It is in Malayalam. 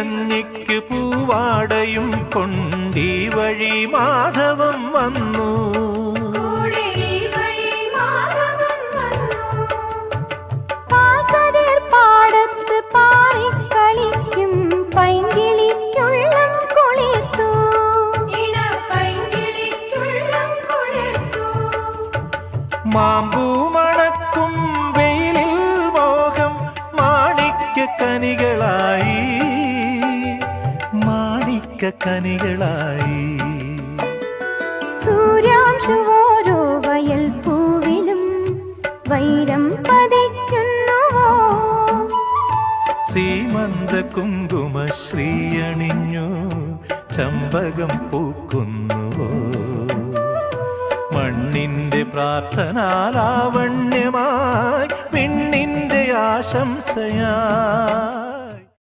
കഞ്ഞിക്ക് പൂവാടയും കൊണ്ടീ വഴി മാധവം വന്നു. പാടത്ത് പാറിക്കളിക്കും പൈങ്കിളിക്കുള്ളം കുളിർത്തു. മാമ്പൂ മണക്കും വെയിലിൽ മോഹം മാണിക്യക്കനികളായി മാണിക്യക്കനികളായി. സൂര്യാംശുവോരോ വയൽ പൂവിലും വൈരം പതിക്കുന്നുവോ. സീമന്ത കുങ്കുമശ്രീയണിഞ്ഞു ചമ്പകം പൂക്കുന്നുവോ. മണ്ണിന്റെ പ്രാർത്ഥനാലാവണ്യമായി പെണ്ണിന്റെ ആശംസയാ.